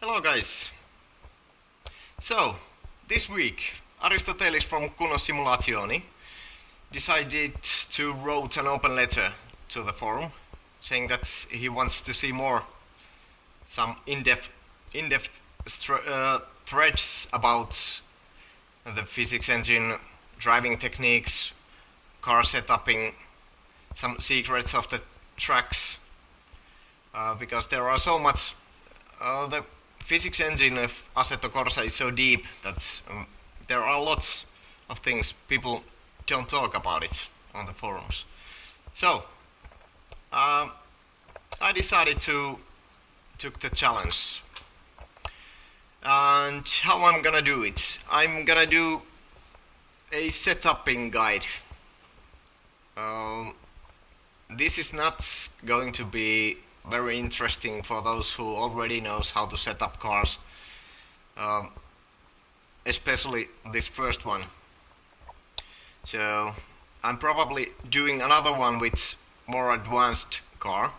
Hello guys. So, this week Aristoteles from Kuno Simulationi decided to write an open letter to the forum saying that he wants to see more some in-depth threads about the physics engine, driving techniques, car setuping, some secrets of the tracks, because there are so much the physics engine of Assetto Corsa is so deep that there are lots of things people don't talk about it on the forums. So I decided to took the challenge. And how I'm gonna do it? I'm gonna do a setuping guide. This is not going to be very interesting for those who already knows how to set up cars, especially this first one. So I'm probably doing another one with more advanced car,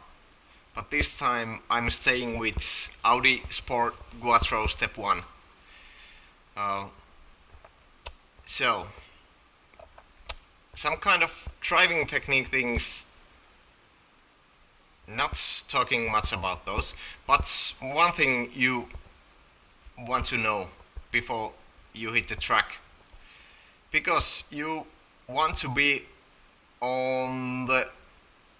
but this time I'm staying with Audi Sport Quattro Step 1. So some kind of driving technique things, not talking much about those, but one thing you want to know before you hit the track, because you want to be on the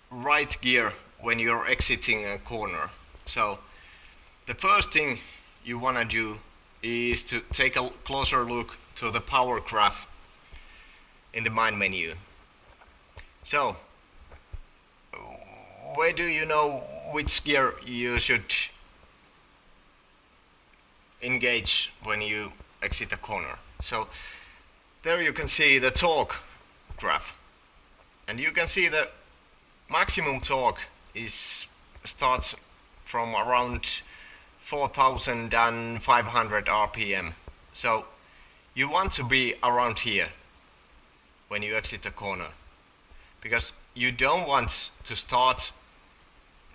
right gear when you're exiting a corner. So the first thing you want to do is to take a closer look to the power graph in the main menu. So where do you know which gear you should engage when you exit a corner? So there you can see the torque graph, and you can see the maximum torque starts from around 4,500 RPM. So you want to be around here when you exit a corner, because you don't want to start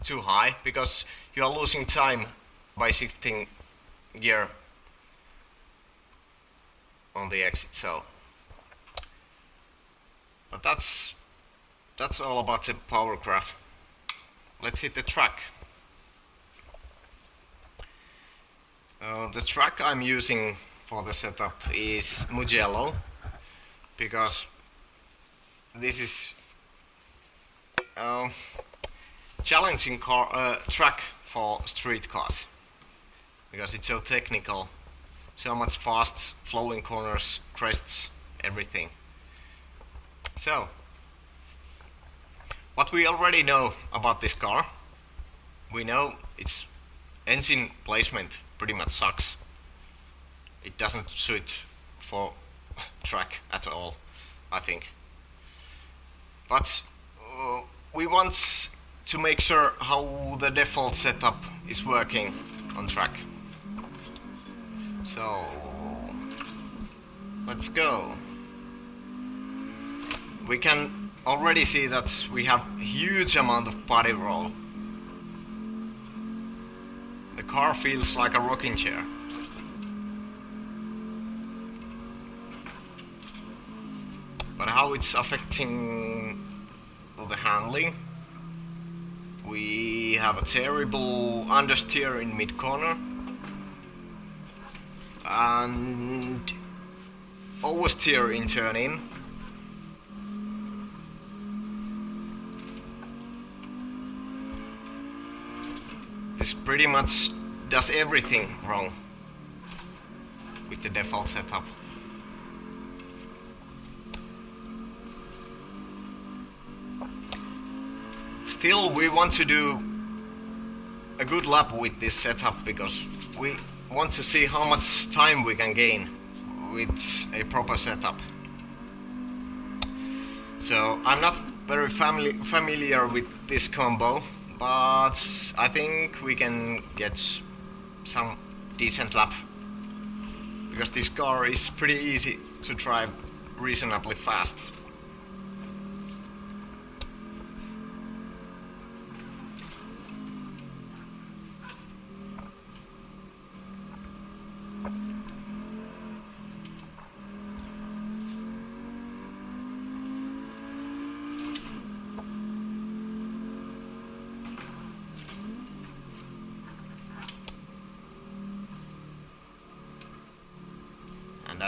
too high, because you are losing time by shifting gear on the exit. So, but that's all about the power graph. Let's hit the track. The track I'm using for the setup is Mugello, because this is challenging track for street cars, because it's so technical, so much fast flowing corners, crests, everything. So what we already know about this car, we know its engine placement pretty much sucks. It doesn't suit for track at all, I think. But we want to make sure how the default setup is working on track. So let's go. We can already see that we have huge amount of body roll. The car feels like a rocking chair. But how it's affecting the handling? We have a terrible understeer in mid-corner and oversteer in turn-in. This pretty much does everything wrong with the default setup. Still, we want to do a good lap with this setup, because we want to see how much time we can gain with a proper setup. So I'm not very familiar with this combo, but I think we can get some decent lap, because this car is pretty easy to drive reasonably fast.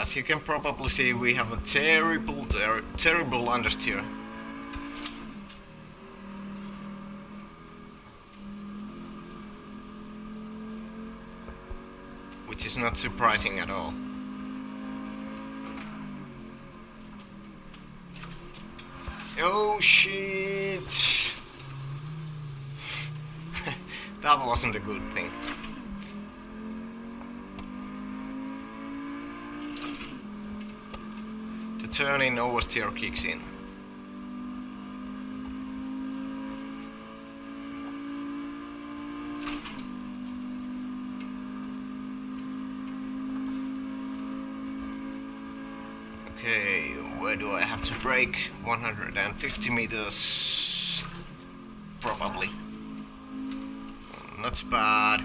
As you can probably see, we have a terrible understeer. Which is not surprising at all. Oh shit! That wasn't a good thing. The turn-in oversteer kicks in. Okay, where do I have to brake? 150 meters, probably. Not bad.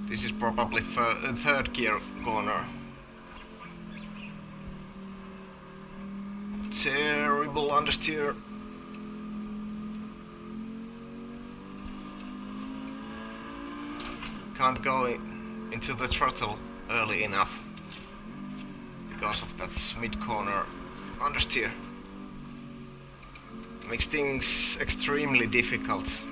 This is probably third gear corner. Terrible understeer. Can't go into the throttle early enough because of that mid-corner understeer. Makes things extremely difficult.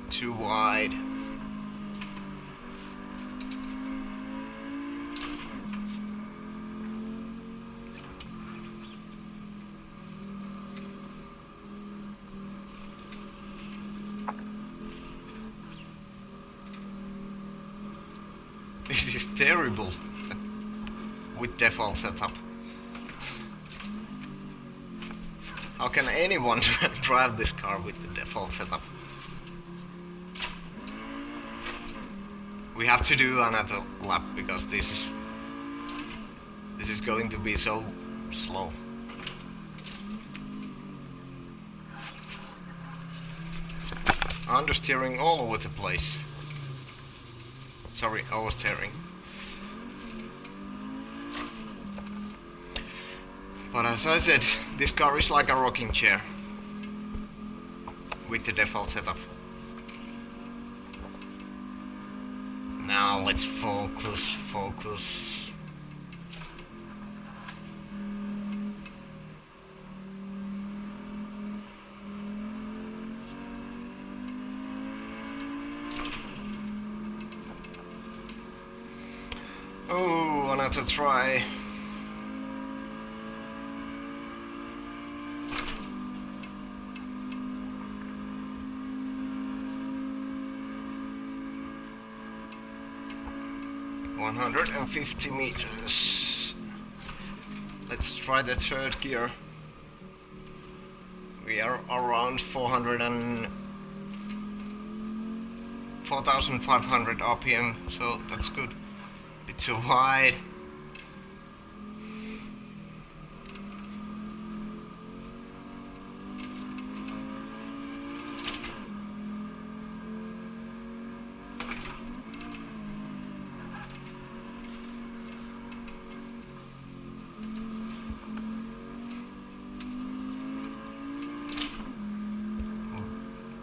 Too wide. This is terrible with default setup. How can anyone drive this car with the default setup? We have to do another lap because this is going to be so slow. Understeering all over the place. Sorry, oversteering. But as I said, this car is like a rocking chair with the default setup. Now let's focus. Oh, another try. $150 meters. Let's try the third gear. We are around 4,500 RPM, so that's good. Bit too wide.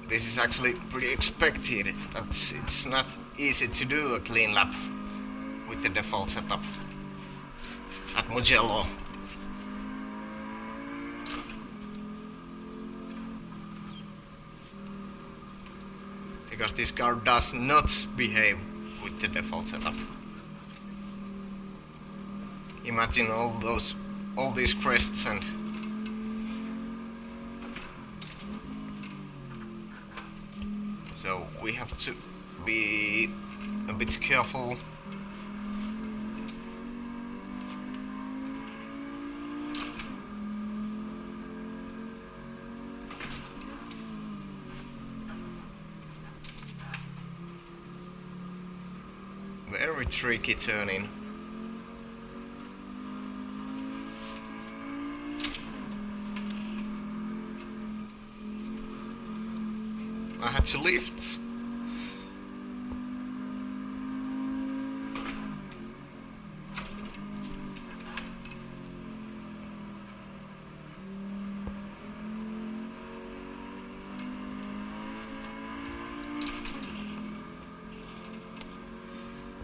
This is actually pretty expected. It's not easy to do a clean lap with the default setup at Mugello. Because this car does not behave with the default setup. Imagine all these crests and so we have to be a bit careful. Very tricky turning. I had to lift.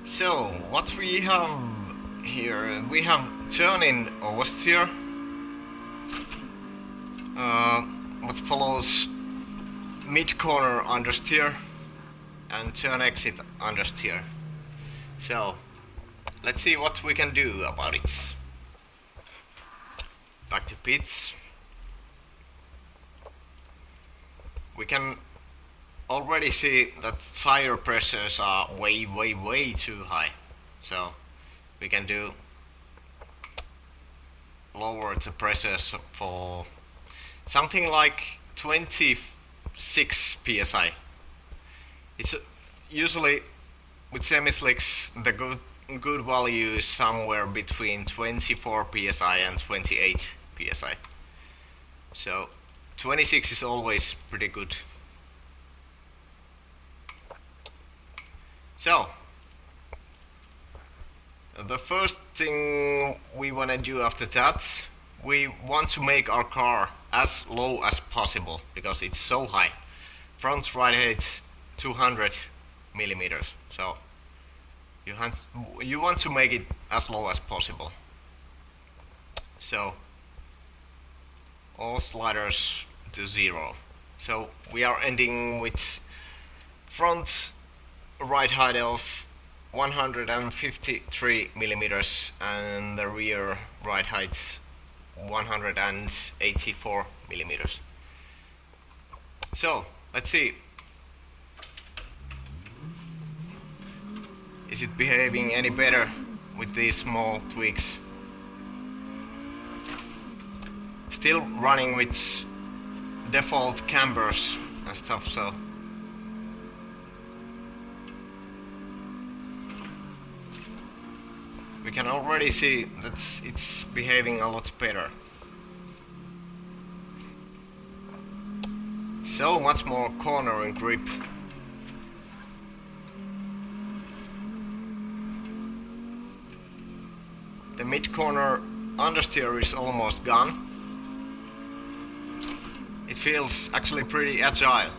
So what we have here, we have turn in oversteer, what follows mid corner understeer and turn exit understeer. So let's see what we can do about it. Back to pits. We can already see that tire pressures are way too high. So we can do lower the pressures for something like 26 psi. It's usually with semi-slicks the good value is somewhere between 24 psi and 28 psi. So 26 is always pretty good. So the first thing we want to do after that, we want to make our car as low as possible because it's so high. Front ride height 200 millimeters. So you want to make it as low as possible. So all sliders to 0. So we are ending with front ride height of 153 millimeters and the rear ride height 184 millimeters. So let's see, is it behaving any better with these small tweaks? Still running with default cambers and stuff, so we can already see that it's behaving a lot better. So much more cornering grip. The mid corner understeer is almost gone. It feels actually pretty agile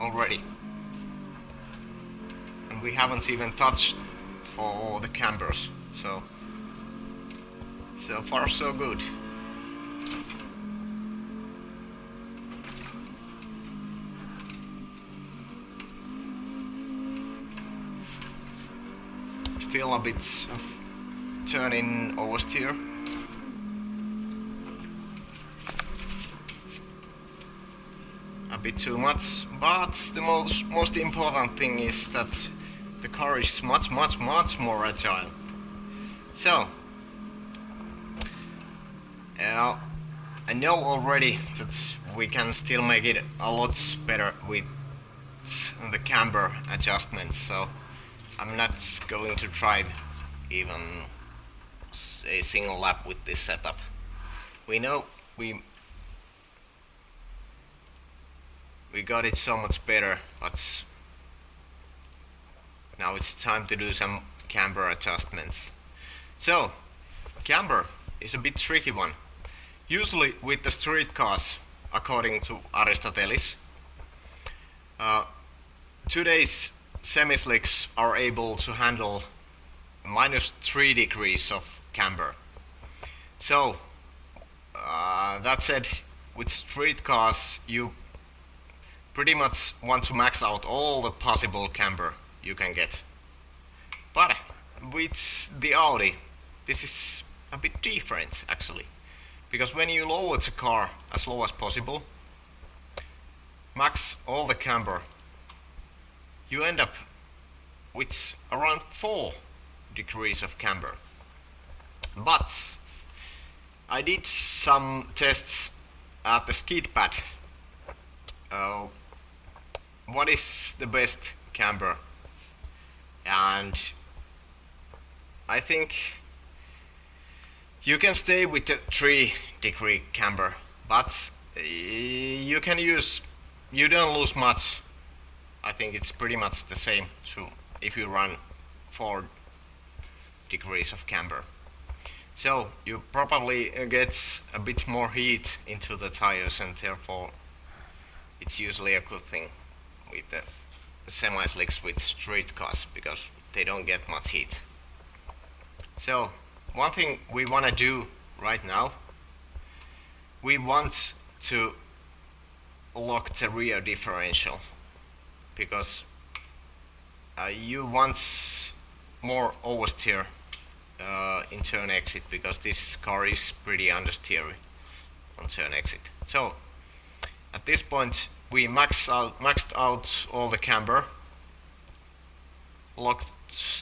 already. And we haven't even touched for the cambers. So far so good. Still a bit of turn in oversteer. A bit too much, but the most important thing is that the car is much more agile. So I know already that we can still make it a lot better with the camber adjustments, so I'm not going to try even a single lap with this setup. We know we got it so much better, but now it's time to do some camber adjustments. So camber is a bit tricky one. Usually with the street cars, according to Aristoteles, today's semi-slicks are able to handle -3 degrees of camber. So that said, with street cars you pretty much want to max out all the possible camber you can get. But with the Audi, this is a bit different actually, because when you lower the car as low as possible, max all the camber, you end up with around 4 degrees of camber. But I did some tests at the skid pad. What is the best camber? And I think you can stay with the 3 degree camber, but you don't lose much. I think it's pretty much the same if you run 4 degrees of camber. So you probably get a bit more heat into the tires, and therefore it's usually a good thing with the semi-slicks with street cars, because they don't get much heat. So one thing we want to do right now, we want to lock the rear differential, because you want more oversteer in turn exit, because this car is pretty understeery on turn exit. So at this point we maxed out all the camber, locked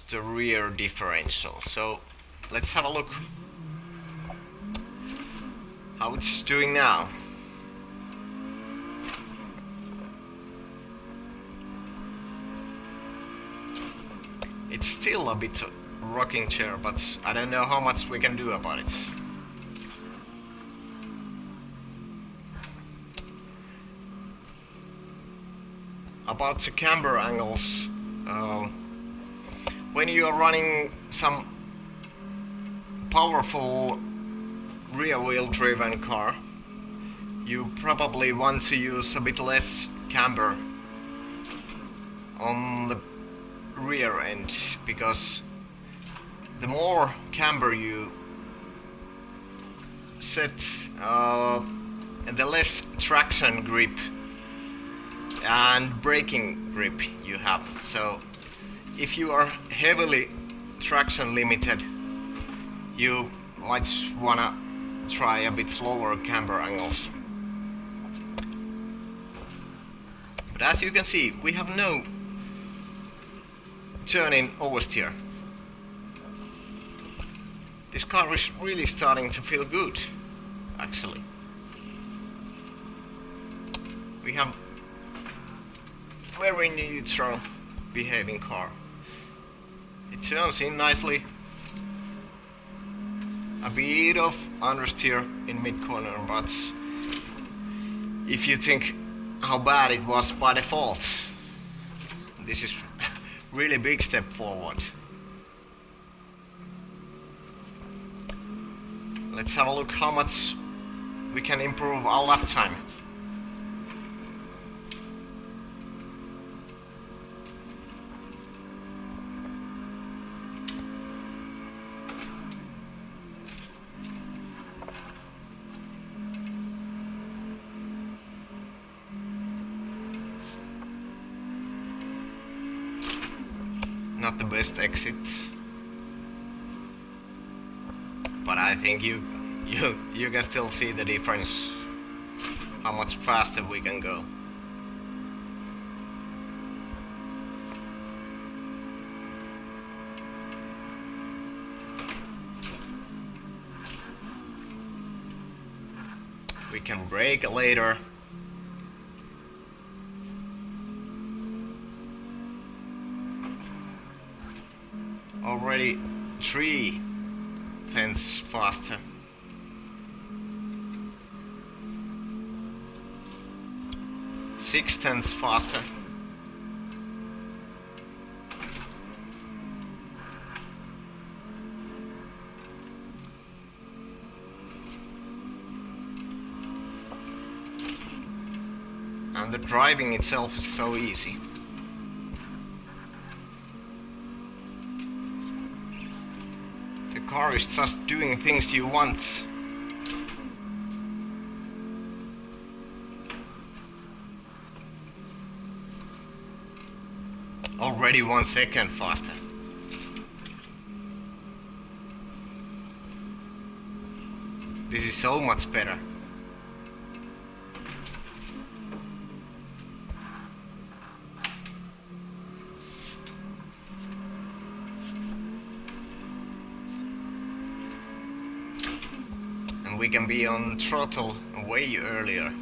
the rear differential. So let's have a look how it's doing now. It's still a bit rocking chair, but I don't know how much we can do about it. About the camber angles, when you are running some powerful rear wheel driven car, you probably want to use a bit less camber on the rear end, because the more camber you set, the less traction grip and braking grip you have. So if you are heavily traction limited, you might wanna try a bit slower camber angles. But as you can see, we have no turn-in oversteer. This car is really starting to feel good, actually. We have very neutral behaving car. It turns in nicely. A bit of understeer in mid-corner, but if you think how bad it was by default, this is really big step forward. Let's have a look how much we can improve our lap time. Not the best exit, but I think you can still see the difference, how much faster we can go. We can brake later. Already 3/10 faster. Six-tenths faster. And the driving itself is so easy. The car is just doing things you want. Already 1 second faster. This is so much better. And we can be on throttle way earlier.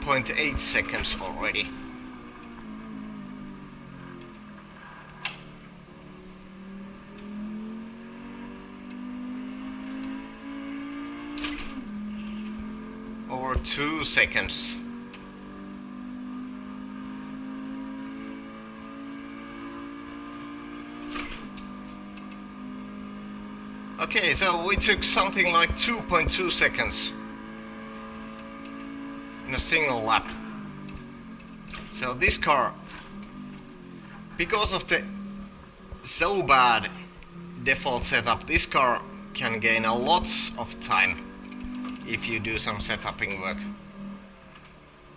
.8 seconds already. Over 2 seconds. Okay, so we took something like 2.2 seconds in a single lap. So this car, because of the so bad default setup, this car can gain a lots of time if you do some setuping work.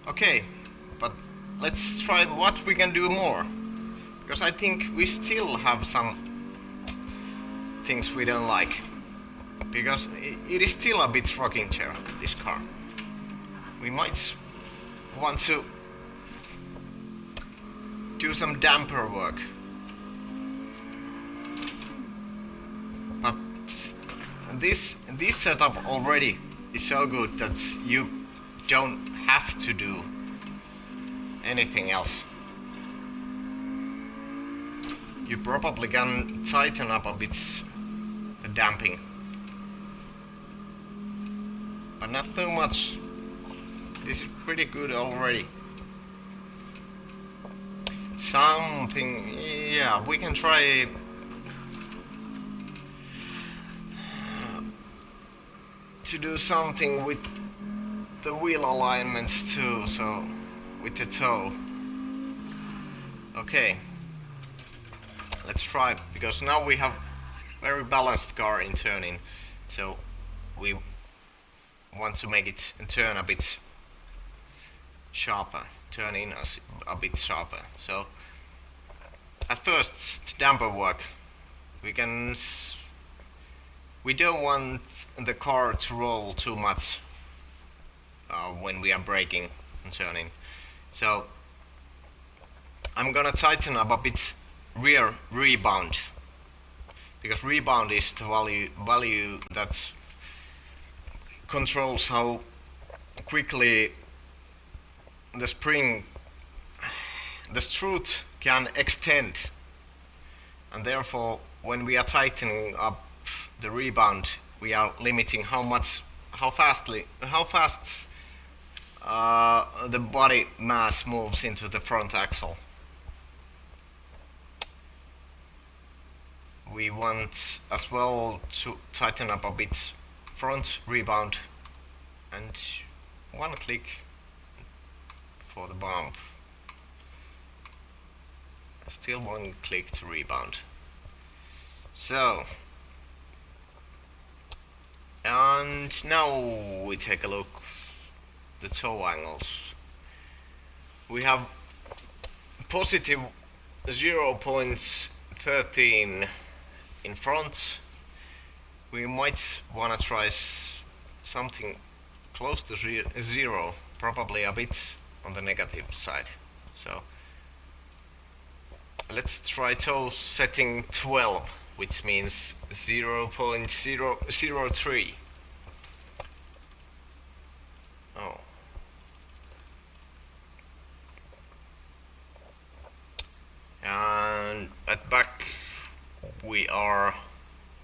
Okay, but let's try what we can do more, because I think we still have some things we don't like, because it is still a bit rocking chair, this car. We might want to do some damper work, but this setup already is so good that you don't have to do anything else. You probably can tighten up a bit the damping, but not too much. This is pretty good already. Something, yeah, we can try to do something with the wheel alignments too, so with the toe. Okay, let's try, because now we have very balanced car in turning, so we want to make it turn a bit sharper, turn in a bit sharper. So at first, damper work, we don't want the car to roll too much when we are braking and turning. So I'm gonna tighten up a bit rear rebound, because rebound is the value that controls how quickly the strut can extend, and therefore when we are tightening up the rebound, we are limiting how fast the body mass moves into the front axle. We want as well to tighten up a bit front rebound, and one click for the bump. Still one click to rebound. So, and now we take a look the toe angles. We have positive 0.13 in front. We might want to try something close to zero, probably a bit on the negative side. So let's try toe setting 12, which means 0.003. Oh. And at back we are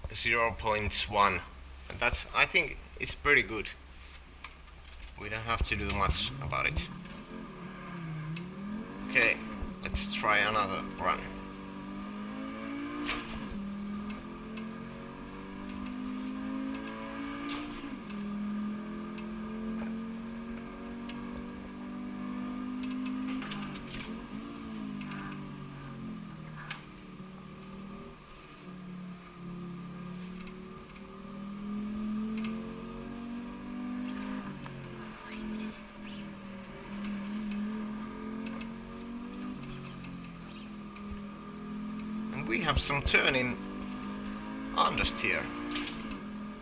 0.1, and that's, I think it's pretty good. We don't have to do much about it. Okay, let's try another run. We have some turning understeer.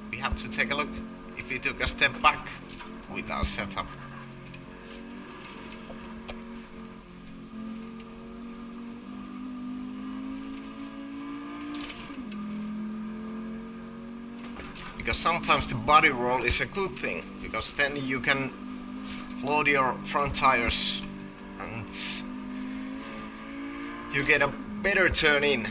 We have to take a look if we took a step back with our setup. Because sometimes the body roll is a good thing, because then you can load your front tires and you get a better turn in.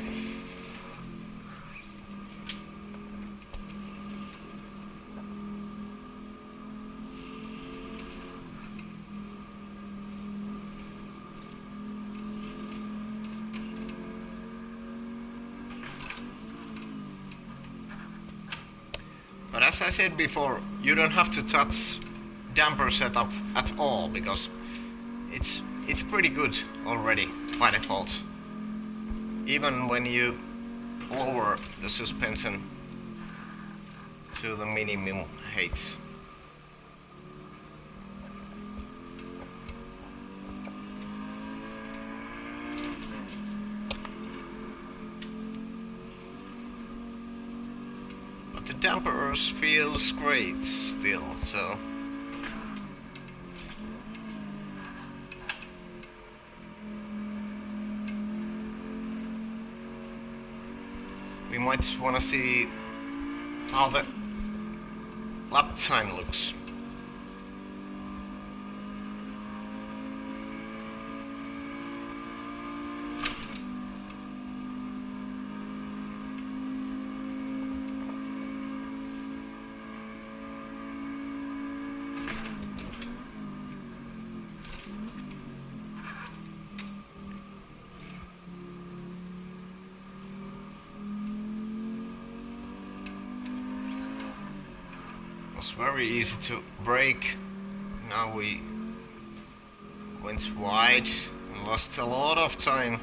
as I said before, you don't have to touch damper setup at all because it's pretty good already by default. Even when you lower the suspension to the minimum height. But the dampers feels great still, so we might want to see how the lap time looks. It's very easy to brake. Now we went wide and lost a lot of time.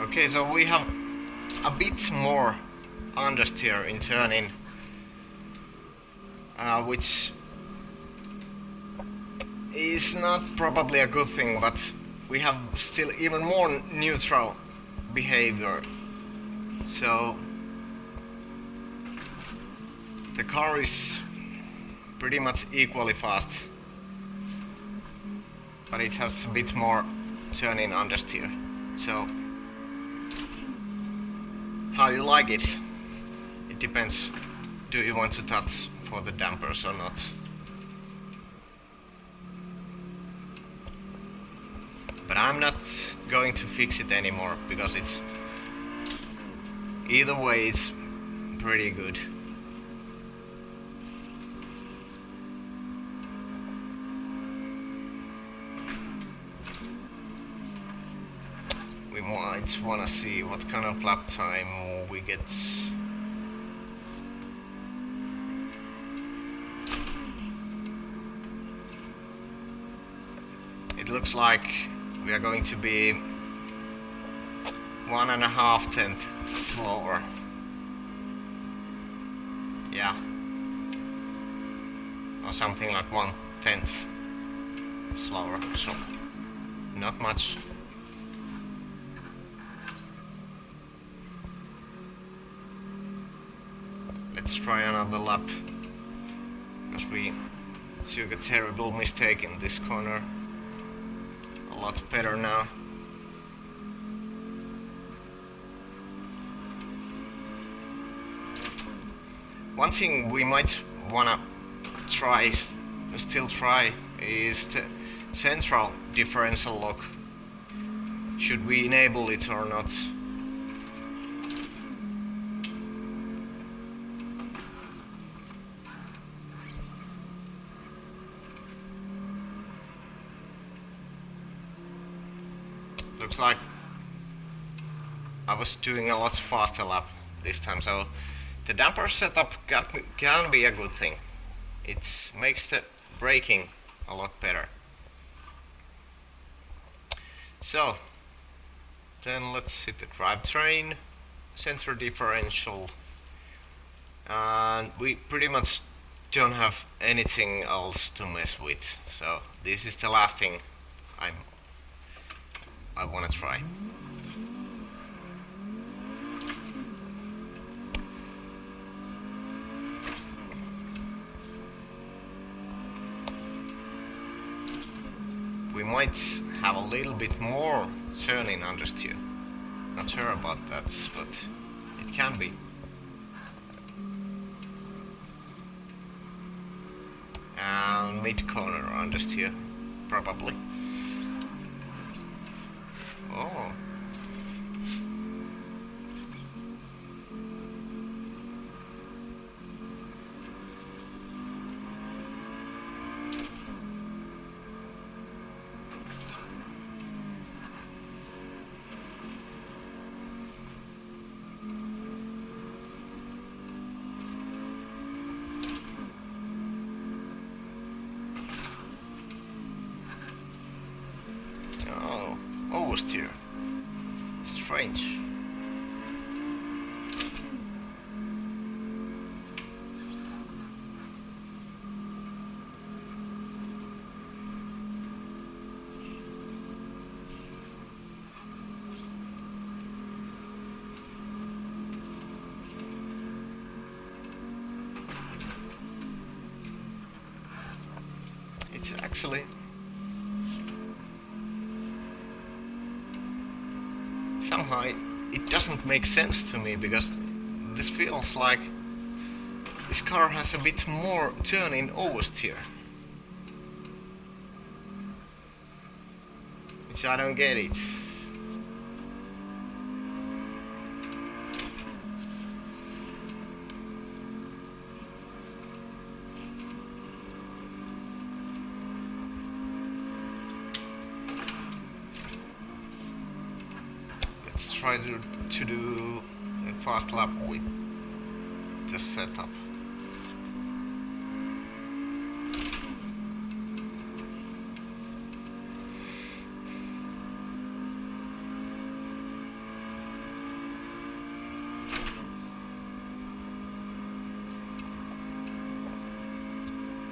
Okay, so we have a bit more understeer in turning, which is not probably a good thing, but we have still even more neutral behavior. So the car is pretty much equally fast, but it has a bit more turning understeer. So how you like it, it depends. Do you want to touch for the dampers or not? But I'm not going to fix it anymore because it's either way it's pretty good. We might want to see what kind of lap time we get. It looks like we are going to be 1.5 tenths slower. Yeah. Or something like 1/10 slower, so not much. Let's try another lap, because we took a terrible mistake in this corner. A lot better now. One thing we might wanna try, still try, is the central differential lock. Should we enable it or not? Looks like I was doing a lot faster lap this time, so the damper setup can be a good thing. It makes the braking a lot better. So then let's hit the drivetrain, center differential, and we pretty much don't have anything else to mess with. So this is the last thing I want to try. We might have a little bit more turning understeer. Not sure about that, but it can be. And mid corner understeer, probably. oversteer. Strange. It's actually somehow it doesn't make sense to me, because this feels like this car has a bit more turn in oversteer, which I don't get it. Let's try to do a fast lap with the setup.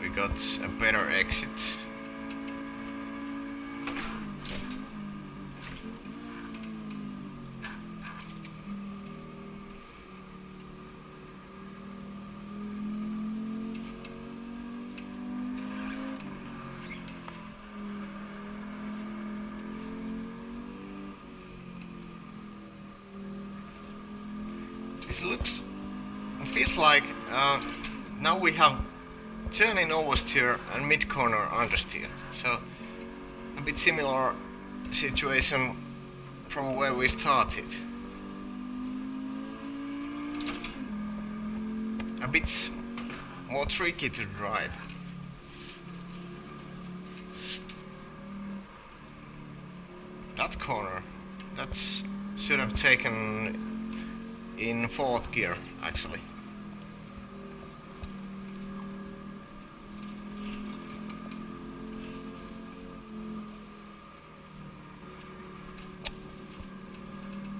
We got a better exit. It feels like now we have turn in oversteer and mid corner understeer, so a bit similar situation from where we started. A bit more tricky to drive. That corner, that should have taken in 4th gear actually.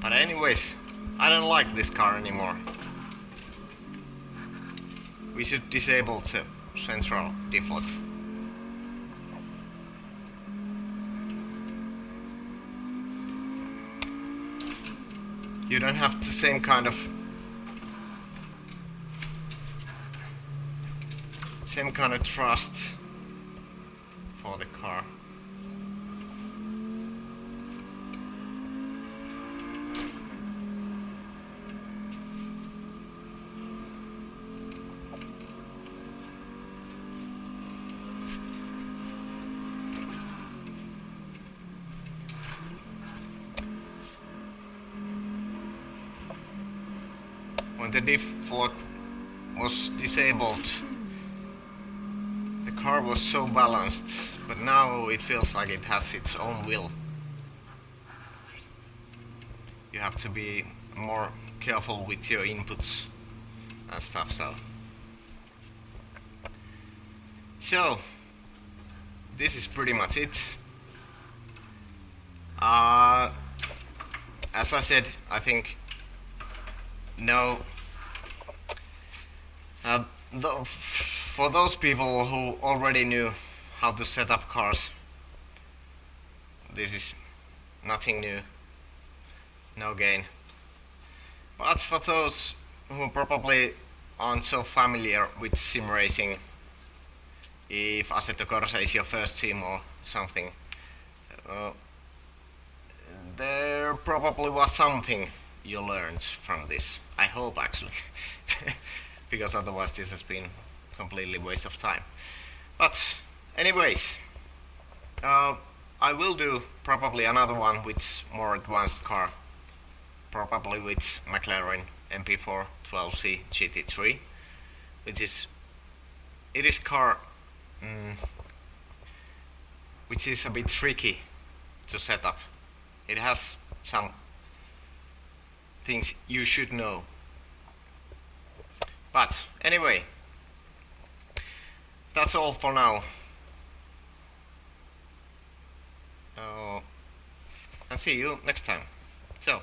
But anyways, I don't like this car anymore. We should disable the central defog. You don't have the same kind of trust for the car. When the diff lock was disabled, the car was so balanced, but now it feels like it has its own will. You have to be more careful with your inputs and stuff, so this is pretty much it. As I said, I think no. For those people who already knew how to set up cars, this is nothing new, no gain. But for those who probably aren't so familiar with sim racing, if Assetto Corsa is your first sim or something, there probably was something you learned from this. I hope actually. Because otherwise this has been completely waste of time. But anyways, I will do probably another one with more advanced car, probably with McLaren MP4 12C GT3, which is car which is a bit tricky to set up. It has some things you should know. But anyway, that's all for now. and see you next time. So.